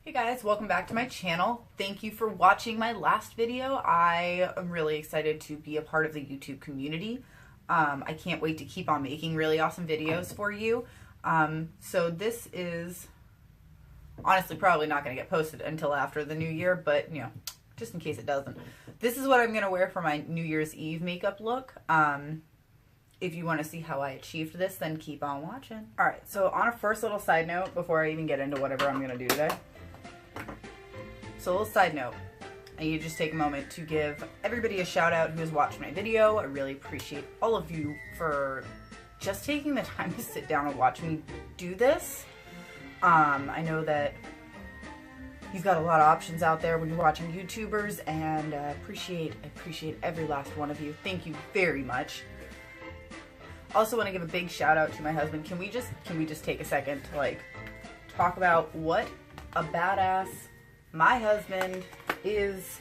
Hey guys, welcome back to my channel. Thank you for watching my last video. I am really excited to be a part of the YouTube community. I can't wait to keep on making really awesome videos for you. So this is honestly probably not going to get posted until after the new year, but you know, just in case it doesn't. This is what I'm going to wear for my New Year's Eve makeup look. If you want to see how I achieved this, then keep on watching. Alright, so on a first little side note, before I even get into whatever I'm going to do today. So a little side note, I need to just take a moment to give everybody a shout out who has watched my video. I really appreciate all of you for just taking the time to sit down and watch me do this. I know that you've got a lot of options out there when you're watching YouTubers, and I appreciate every last one of you. Thank you very much. Also want to give a big shout out to my husband. Can we just take a second to like talk about what a badass my husband is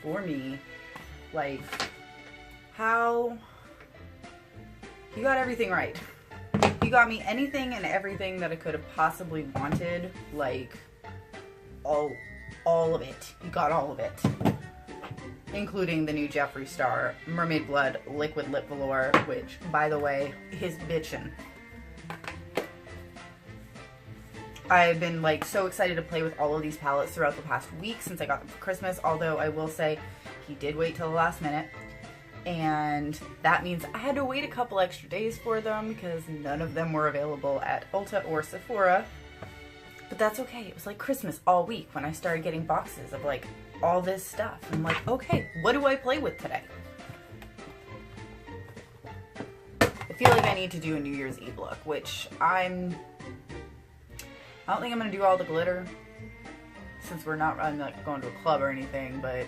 for me? Like, how he got everything right. He got me anything and everything that I could have possibly wanted. Like, all of it. He got all of it. Including the new Jeffree Star Mermaid Blood Liquid Lip Velour, which, by the way, is bitchin'. I've been like so excited to play with all of these palettes throughout the past week since I got them for Christmas, although I will say he did wait till the last minute, and that means I had to wait a couple extra days for them because none of them were available at Ulta or Sephora. But that's okay. It was like Christmas all week when I started getting boxes of like all this stuff. I'm like, okay, what do I play with today? I feel like I need to do a New Year's Eve look, which I don't think I'm going to do all the glitter since I'm not going to a club or anything, but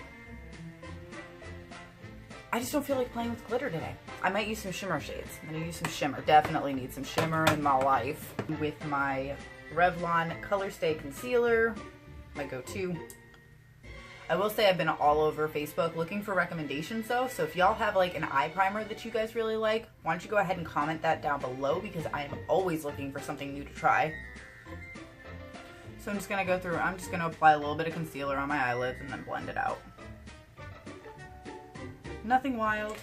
I just don't feel like playing with glitter today. I might use some shimmer shades. I'm going to use some shimmer. Definitely need some shimmer in my life. With my Revlon Colorstay Concealer, my go-to. I will say I've been all over Facebook looking for recommendations though, so if y'all have like an eye primer that you guys really like, why don't you go ahead and comment that down below, because I am always looking for something new to try. So I'm just going to go through, I'm just going to apply a little bit of concealer on my eyelids and then blend it out. Nothing wild.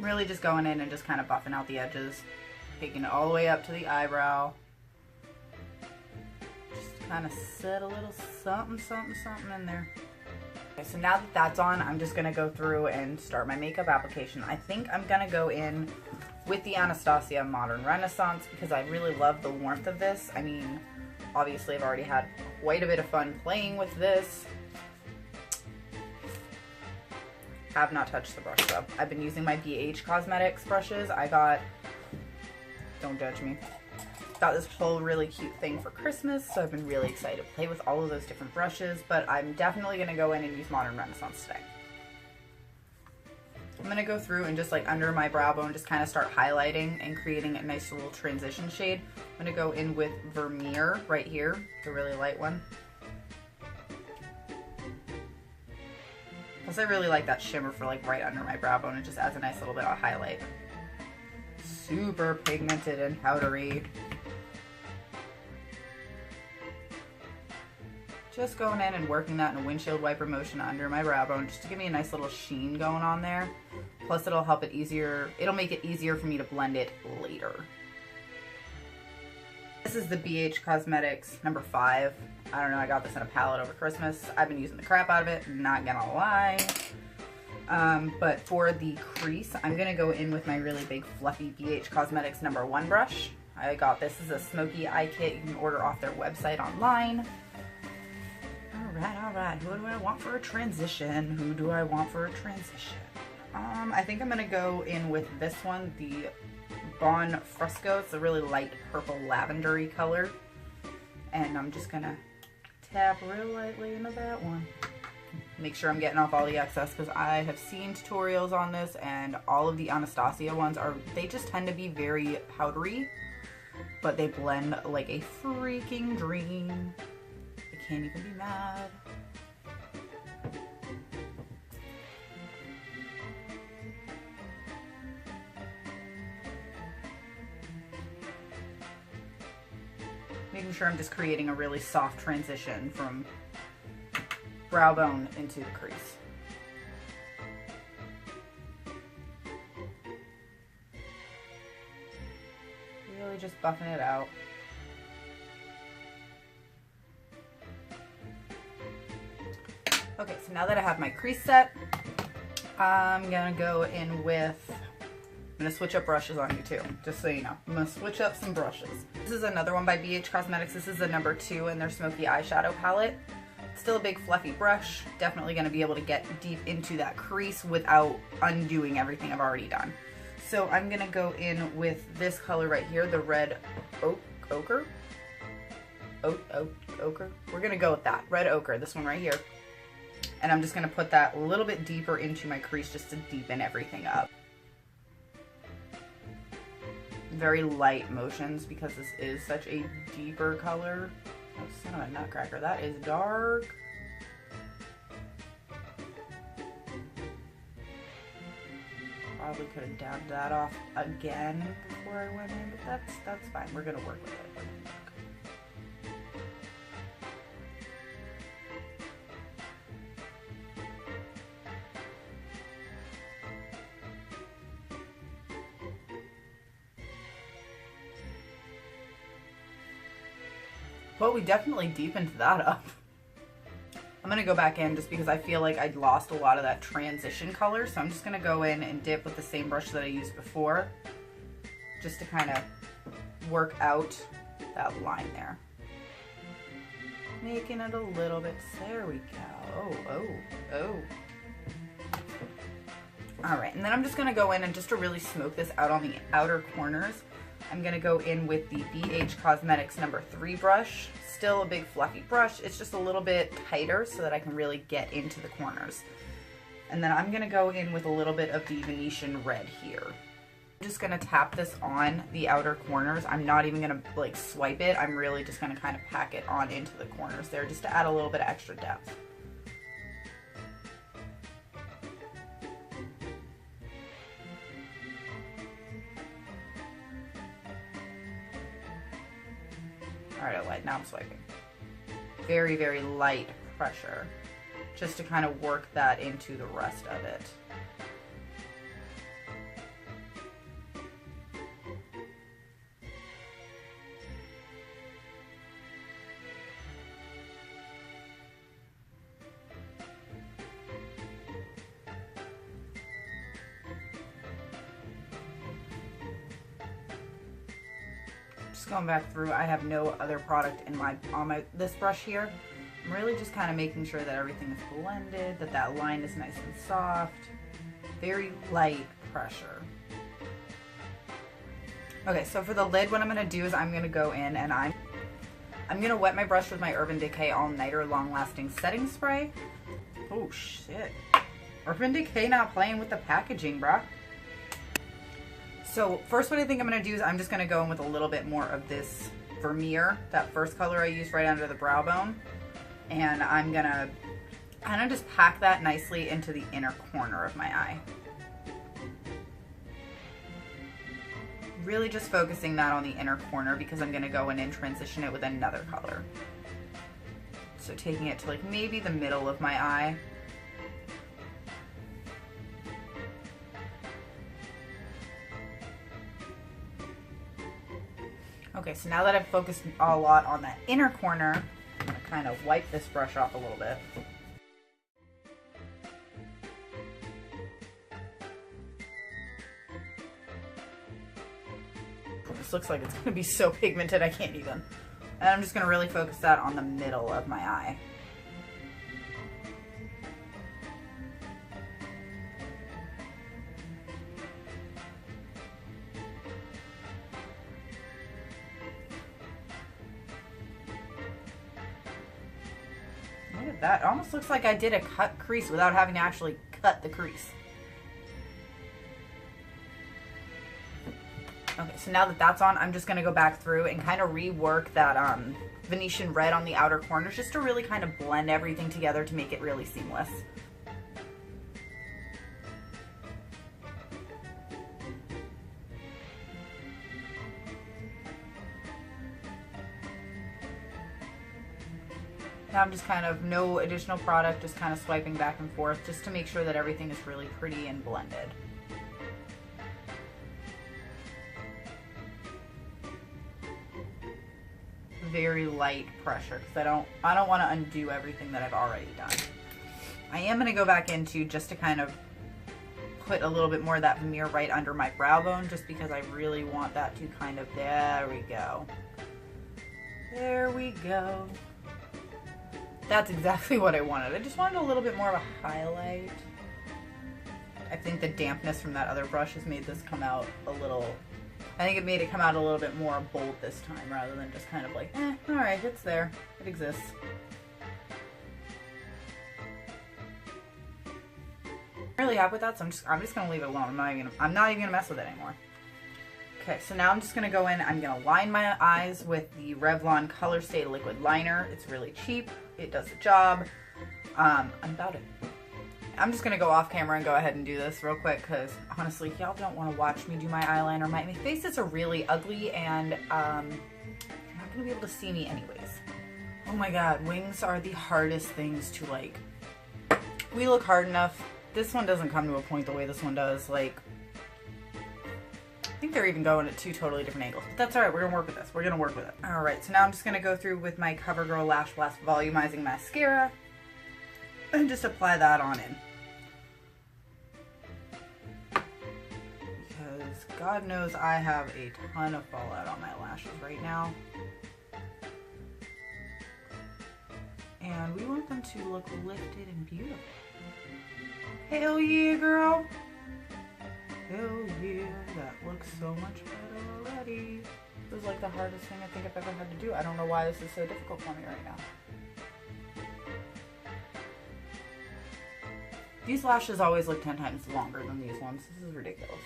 Really just going in and just kind of buffing out the edges, taking it all the way up to the eyebrow. Just kind of set a little something in there. Okay, so now that that's on, I'm just going to go through and start my makeup application. I think I'm going to go in with the Anastasia Modern Renaissance because I really love the warmth of this. I mean, obviously I've already had quite a bit of fun playing with this. Have not touched the brush though. I've been using my BH Cosmetics brushes. I got, don't judge me, got this whole really cute thing for Christmas, so I've been really excited to play with all of those different brushes, but I'm definitely going to go in and use Modern Renaissance today. I'm going to go through and just like under my brow bone just kind of start highlighting and creating a nice little transition shade. I'm going to go in with Vermeer right here, the really light one. Plus I really like that shimmer for like right under my brow bone. It just adds a nice little bit of highlight. Super pigmented and powdery. Just going in and working that in a windshield wiper motion under my brow bone just to give me a nice little sheen going on there. Plus it'll help it easier, it'll make it easier for me to blend it later. This is the BH Cosmetics number 5. I don't know, I got this in a palette over Christmas. I've been using the crap out of it, not gonna lie. But for the crease, I'm gonna go in with my really big fluffy BH Cosmetics number 1 brush. I got this as a smoky eye kit. You can order off their website online. Alright, who do I want for a transition? Who do I want for a transition? I think I'm gonna go in with this one, the Bon Fresco. It's a really light purple lavendery color. And I'm just gonna tap real lightly into that one. Make sure I'm getting off all the excess because I have seen tutorials on this and all of the Anastasia ones they just tend to be very powdery. but they blend like a freaking dream. I can't even be mad. Making sure I'm just creating a really soft transition from brow bone into the crease. Really just buffing it out. Okay, so now that I have my crease set, I'm gonna go in with, I'm gonna switch up brushes on you too, just so you know. I'm gonna switch up some brushes. This is another one by BH Cosmetics. This is the number 2 in their Smoky Eyeshadow Palette. Still a big fluffy brush. Definitely gonna be able to get deep into that crease without undoing everything I've already done. So I'm gonna go in with this color right here, the red ochre. Ochre? We're gonna go with that, red ochre, this one right here. And I'm just gonna put that a little bit deeper into my crease just to deepen everything up. Very light motions because this is such a deeper color. Oh, son of a nutcracker, that is dark. Probably could have dabbed that off again before I went in, but that's fine. We're gonna work with it. Well, we definitely deepened that up. I'm gonna go back in just because I feel like I'd lost a lot of that transition color. So I'm just gonna go in and dip with the same brush that I used before, just to kind of work out that line there. Making it a little bit, there we go. Oh. All right, and then I'm just gonna go in and just to really smoke this out on the outer corners, I'm gonna go in with the BH Cosmetics number 3 brush. Still a big fluffy brush. It's just a little bit tighter so that I can really get into the corners. And then I'm gonna go in with a little bit of the Venetian red here. I'm just gonna tap this on the outer corners. I'm not even gonna like swipe it. I'm really just gonna kind of pack it on into the corners there just to add a little bit of extra depth. All right, light. Now I'm swiping. Very, very light pressure, just to kind of work that into the rest of it. Just going back through, I have no other product in this brush here. I'm really just kind of making sure that everything is blended, that line is nice and soft. Very light pressure. Okay, so for the lid, what I'm gonna do is I'm gonna go in and I'm gonna wet my brush with my Urban Decay All Nighter Long Lasting Setting Spray. Oh shit. Urban Decay not playing with the packaging, bruh. So first what I think I'm going to do is I'm just going to go in with a little bit more of this Vermeer, that first color I used right under the brow bone. And I'm going to kind of just pack that nicely into the inner corner of my eye. Really just focusing that on the inner corner because I'm going to go in and transition it with another color. So taking it to like maybe the middle of my eye. Okay, so now that I've focused a lot on that inner corner, I'm going to kind of wipe this brush off a little bit. This looks like it's going to be so pigmented I can't even. And I'm just going to really focus that on the middle of my eye. That almost looks like I did a cut crease without having to actually cut the crease. Okay, so now that that's on, I'm just going to go back through and kind of rework that Venetian red on the outer corners just to really kind of blend everything together to make it really seamless. Now I'm just kind of, no additional product, just kind of swiping back and forth just to make sure that everything is really pretty and blended. Very light pressure because I don't want to undo everything that I've already done. I am going to go back into just to kind of put a little bit more of that veneer right under my brow bone just because I really want that to kind of, there we go. There we go. That's exactly what I wanted. I just wanted a little bit more of a highlight. I think the dampness from that other brush has made this come out a little, I think it made it come out a little bit more bold this time rather than just kind of like, alright, it's there. It exists. I'm really happy with that, so I'm just gonna leave it alone. I'm not even gonna mess with it anymore. Okay, so now I'm just gonna go in, I'm gonna line my eyes with the Revlon Colorstay Liquid Liner. It's really cheap, it does the job. I'm about it. I'm just gonna go off camera and go ahead and do this real quick because honestly, y'all don't want to watch me do my eyeliner. My faces are really ugly and you're not gonna be able to see me anyways. Oh my god, wings are the hardest things to like. We look hard enough. This one doesn't come to a point the way this one does. Like, I think they're even going at two totally different angles. But that's alright, we're gonna work with this. We're gonna work with it. Alright, so now I'm just gonna go through with my CoverGirl Lash Blast Volumizing Mascara and just apply that on in. Because God knows I have a ton of fallout on my lashes right now. And we want them to look lifted and beautiful. Hell yeah, girl! Hell yeah, that looks so much better already. This is like the hardest thing I think I've ever had to do. I don't know why this is so difficult for me right now. These lashes always look 10 times longer than these ones. This is ridiculous.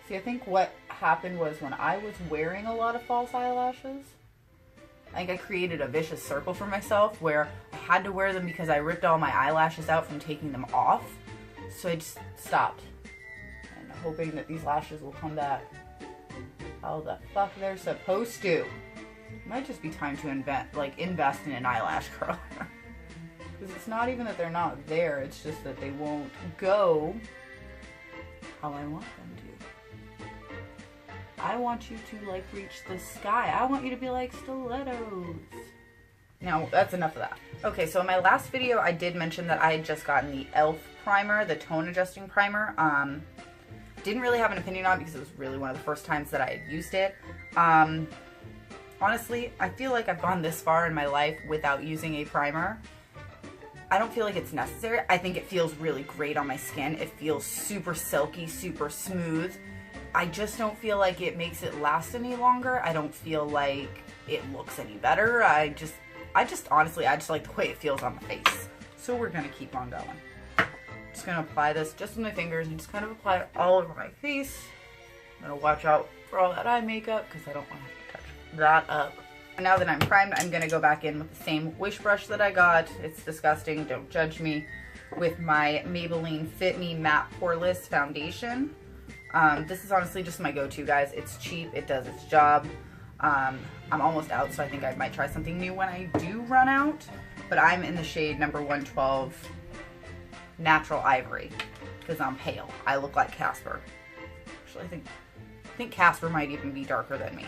See, I think what happened was when I was wearing a lot of false eyelashes, I think I created a vicious circle for myself where I had to wear them because I ripped all my eyelashes out from taking them off. So I just stopped. And hoping that these lashes will come back how the fuck they're supposed to. It might just be time to invest in an eyelash curler. Because it's not even that they're not there, it's just that they won't go how I want them to. I want you to like reach the sky. I want you to be like stilettos. Now, that's enough of that. Okay, so in my last video, I did mention that I had just gotten the e.l.f. primer, the tone adjusting primer. Didn't really have an opinion on it because it was really one of the first times that I had used it. Honestly, I feel like I've gone this far in my life without using a primer. I don't feel like it's necessary. I think it feels really great on my skin. It feels super silky, super smooth. I just don't feel like it makes it last any longer. I don't feel like it looks any better. I just honestly, I just like the way it feels on the face. So we're gonna keep on going. Just gonna apply this just with my fingers and just kind of apply it all over my face. I'm gonna watch out for all that eye makeup because I don't want to have to touch that up. Now that I'm primed, I'm gonna go back in with the same Wish brush that I got. It's disgusting, don't judge me. With my Maybelline Fit Me Matte Poreless Foundation. This is honestly just my go-to, guys. It's cheap, it does its job. I'm almost out, so I think I might try something new when I do run out. But I'm in the shade number 112 Natural Ivory because I'm pale. I look like Casper. Actually, I think Casper might even be darker than me.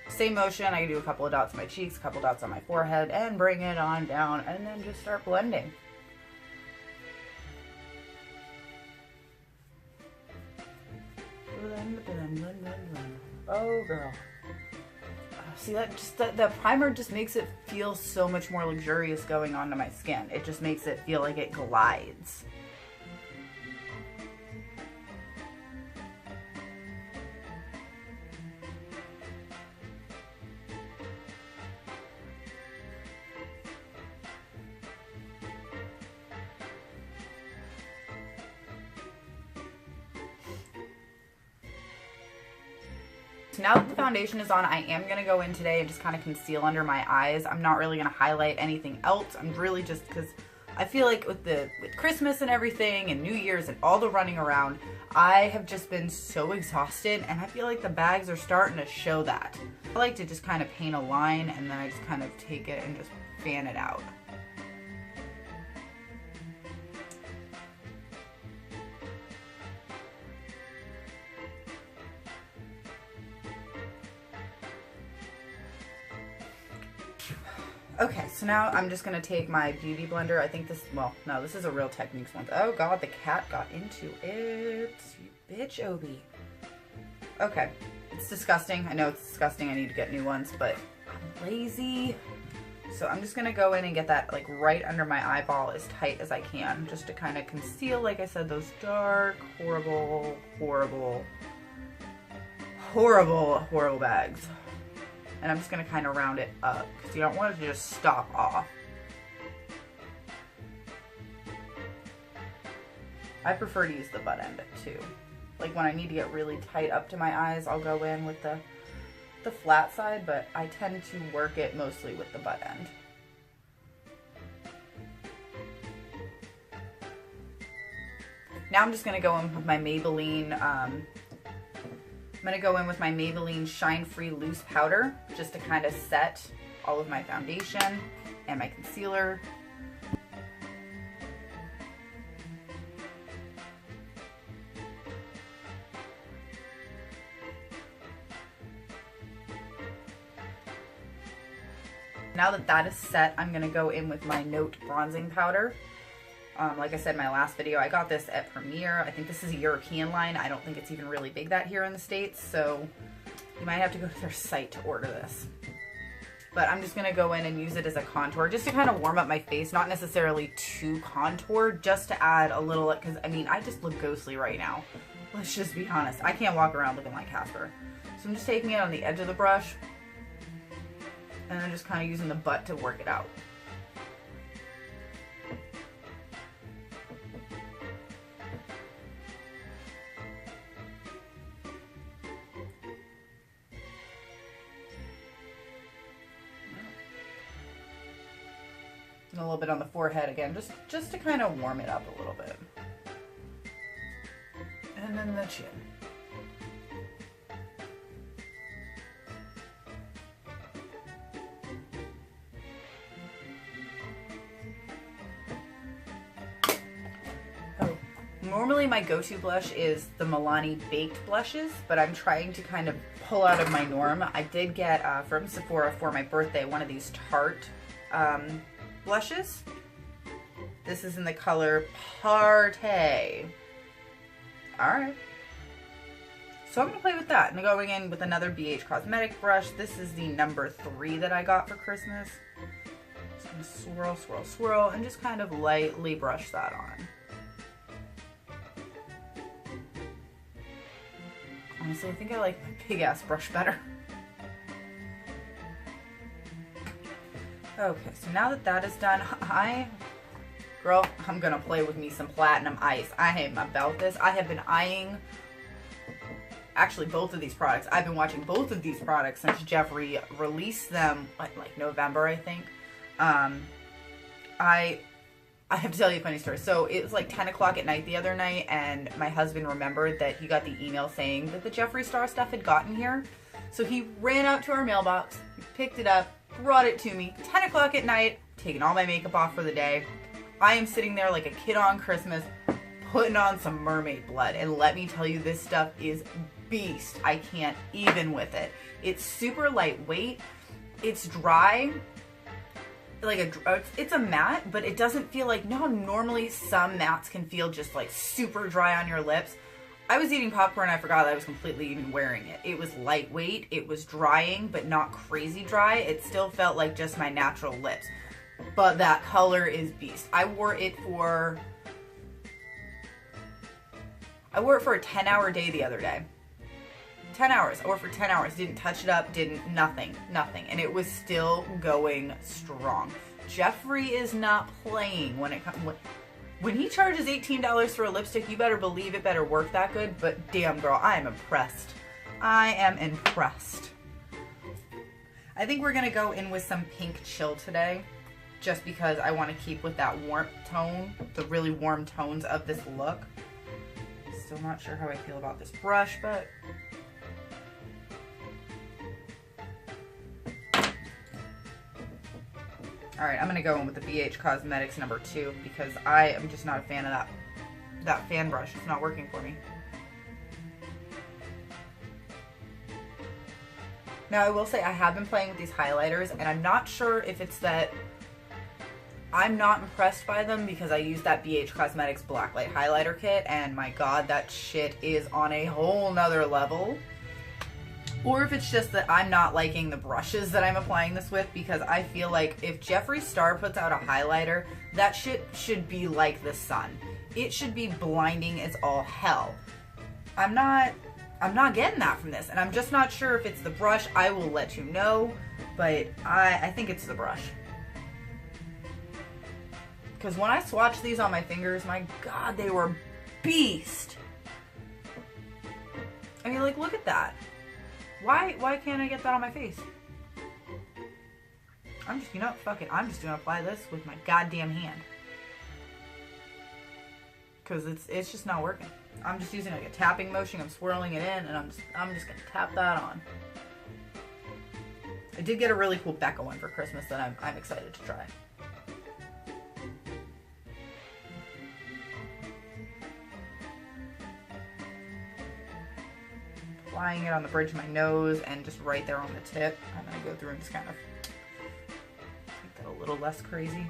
Same motion, I can do a couple of dots on my cheeks, a couple dots on my forehead, and bring it on down, and then just start blending. Oh girl. See, that primer just makes it feel so much more luxurious going onto my skin. It just makes it feel like it glides. So now that the foundation is on, I am going to go in today and just kind of conceal under my eyes. I'm not really going to highlight anything else. I'm really just, because I feel like with Christmas and everything and New Year's and all the running around, I have just been so exhausted, and I feel like the bags are starting to show that. I like to just kind of paint a line, and then I just kind of take it and just fan it out. Okay, so now I'm just going to take my beauty blender. I think this, well, no, this is a Real Techniques one. Oh God, the cat got into it. You bitch, Obi. Okay, it's disgusting. I know it's disgusting. I need to get new ones, but I'm lazy. So I'm just going to go in and get that like right under my eyeball as tight as I can, just to kind of conceal, like I said, those dark, horrible, horrible, horrible, horrible bags. And I'm just going to kind of round it up because you don't want it to just stop off. I prefer to use the butt end too. Like when I need to get really tight up to my eyes, I'll go in with the flat side, but I tend to work it mostly with the butt end. Now I'm just going to go in with my Maybelline I'm going to go in with my Maybelline Shine Free Loose Powder just to kind of set all of my foundation and my concealer. Now that that is set, I'm going to go in with my Note Bronzing Powder. Like I said in my last video, I got this at Premier. I think this is a European line. I don't think it's even really big that here in the States, so you might have to go to their site to order this. But I'm just going to go in and use it as a contour just to kind of warm up my face, not necessarily too contour, just to add a little, because I mean, I just look ghostly right now. Let's just be honest. I can't walk around looking like Casper. So I'm just taking it on the edge of the brush and then just kind of using the butt to work it out. And a little bit on the forehead again, just to kind of warm it up a little bit. And then the chin. Oh, normally my go-to blush is the Milani Baked blushes, but I'm trying to kind of pull out of my norm. I did get from Sephora for my birthday one of these Tarte blushes. This is in the color Paaarty. Alright. So I'm going to play with that. And going in with another BH Cosmetic brush. This is the number 3 that I got for Christmas. Just going to swirl, swirl, swirl, and just kind of lightly brush that on. Honestly, I think I like my big ass brush better. Okay, so now that that is done, girl, I'm gonna play with me some platinum ice. I am about this. I have been eyeing, actually, both of these products. I've been watching both of these products since Jeffree released them, like November, I think. I have to tell you a funny story. So it was like 10 o'clock at night the other night, and my husband remembered that he got the email saying that the Jeffree Star stuff had gotten here. So he ran out to our mailbox, picked it up, brought it to me, 10 o'clock at night, taking all my makeup off for the day. I am sitting there like a kid on Christmas, putting on some mermaid blood. And let me tell you, this stuff is beast. I can't even with it. It's super lightweight. It's dry. It's a matte, but it doesn't feel like, normally some mattes can feel just like super dry on your lips. I was eating popcorn, I forgot I was completely even wearing it. It was lightweight, it was drying, but not crazy dry. It still felt like just my natural lips. But that color is beast. I wore it for a 10-hour day the other day. 10 hours. I wore it for 10 hours. Didn't touch it up, nothing. And it was still going strong. Jeffree is not playing when it comes. When he charges $18 for a lipstick, you better believe it better work that good. But damn, girl, I am impressed. I am impressed. I think we're going to go in with some pink chill today, just because I want to keep with that warm tone, the really warm tones of this look. Still not sure how I feel about this brush, but alright, I'm going to go in with the BH Cosmetics number 2 because I am just not a fan of that fan brush. It's not working for me. Now, I will say I have been playing with these highlighters, and I'm not sure if it's that I'm not impressed by them because I use that BH Cosmetics Blacklight Highlighter Kit, and my god, that shit is on a whole nother level. Or if it's just that I'm not liking the brushes that I'm applying this with, because I feel like if Jeffree Star puts out a highlighter, that shit should be like the sun. It should be blinding as all hell. I'm not getting that from this, and I'm just not sure if it's the brush. I will let you know, but I think it's the brush. Because when I swatched these on my fingers, my god, they were beast. I mean, like, look at that. Why can't I get that on my face? I'm just, you know, fuck it. I'm just gonna apply this with my goddamn hand. Because it's just not working. I'm just using like a tapping motion. I'm swirling it in, and I'm just gonna tap that on. I did get a really cool Becca one for Christmas that I'm excited to try. Applying it on the bridge of my nose and just right there on the tip. I'm gonna go through and just kind of make that a little less crazy.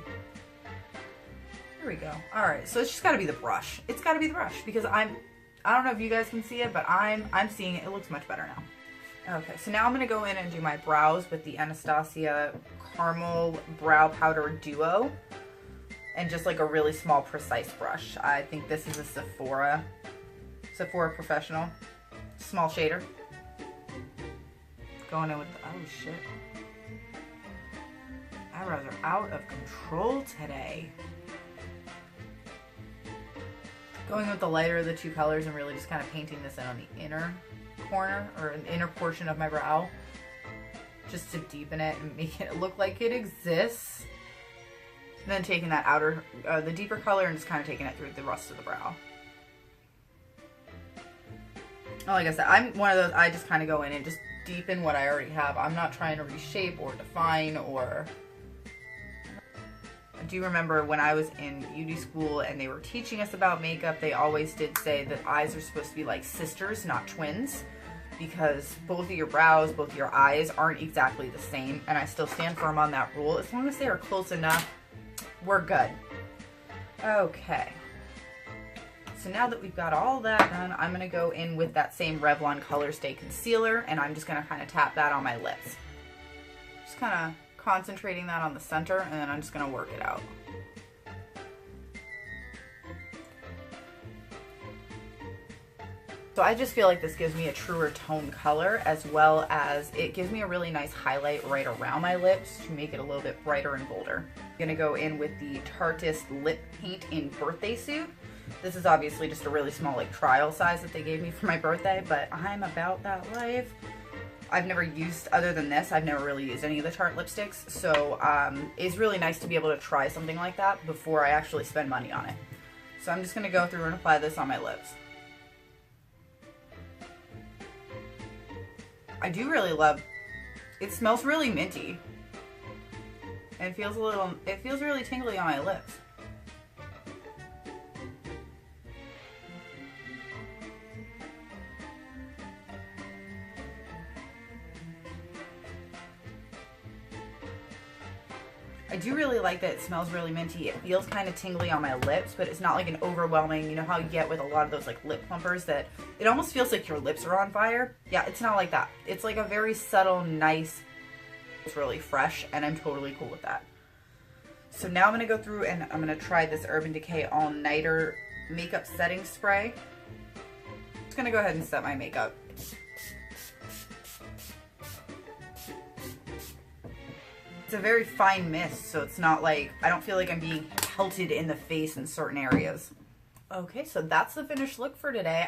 There we go. All right, so it's just gotta be the brush. It's gotta be the brush because I don't know if you guys can see it, but I'm seeing it. It looks much better now. Okay, so now I'm gonna go in and do my brows with the Anastasia Caramel Brow Powder Duo, and just like a really small, precise brush. I think this is a Sephora Professional. Small shader. Going in with the, oh shit. Eyebrows are out of control today. Going with the lighter of the two colors and really just kind of painting this in on the inner corner or an inner portion of my brow. Just to deepen it and make it look like it exists. And then taking that outer, the deeper color and just kind of taking it through the rest of the brow. Like I said, I'm one of those, I just kind of go in and just deepen what I already have. I'm not trying to reshape or define or... I do remember when I was in beauty school and they were teaching us about makeup, they always did say that eyes are supposed to be like sisters, not twins. Because both of your brows, both of your eyes aren't exactly the same. And I still stand firm on that rule. As long as they are close enough, we're good. Okay. So now that we've got all that done, I'm going to go in with that same Revlon Colorstay Concealer, and I'm just going to kind of tap that on my lips. Just kind of concentrating that on the center, and then I'm just going to work it out. So I just feel like this gives me a truer tone color, as well as it gives me a really nice highlight right around my lips to make it a little bit brighter and bolder. I'm going to go in with the Tarte Lip Paint in Birthday Suit. This is obviously just a really small like trial size that they gave me for my birthday, but I'm about that life. I've never used, other than this, I've never really used any of the Tarte lipsticks, so it's really nice to be able to try something like that before I actually spend money on it. So I'm just going to go through and apply this on my lips. I do really love, it smells really minty. And it feels really tingly on my lips. I do really like that it smells really minty. It feels kind of tingly on my lips, but it's not like an overwhelming, you know how you get with a lot of those like lip plumpers that it almost feels like your lips are on fire. Yeah, it's not like that. It's like a very subtle, nice, it's really fresh, and I'm totally cool with that. So now I'm going to go through and I'm going to try this Urban Decay All Nighter Makeup Setting Spray. I'm just going to go ahead and set my makeup. It's a very fine mist, so it's not like, I don't feel like I'm being pelted in the face in certain areas. Okay, so that's the finished look for today.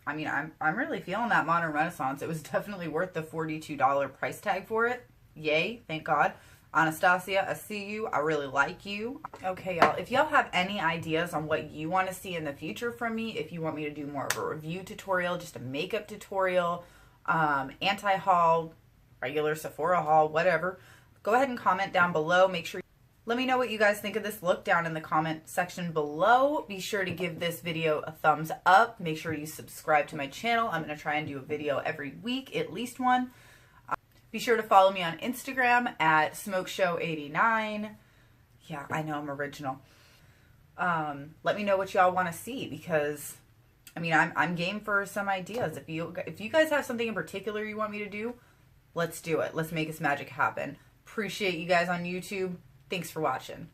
I mean, I'm really feeling that modern renaissance. It was definitely worth the $42 price tag for it. Yay, thank God. Anastasia, I see you. I really like you. Okay, y'all, if y'all have any ideas on what you want to see in the future from me, if you want me to do more of a review tutorial, just a makeup tutorial, anti-haul, regular Sephora haul, whatever, go ahead and comment down below. Make sure let me know what you guys think of this look down in the comment section below. Be sure to give this video a thumbs up. Make sure you subscribe to my channel. I'm going to try and do a video every week, at least one. Be sure to follow me on Instagram at smokeshow89. Yeah, I know I'm original. Let me know what y'all want to see, because I mean, I'm game for some ideas. If you guys have something in particular you want me to do, let's do it. Let's make this magic happen. Appreciate you guys on YouTube. Thanks for watching.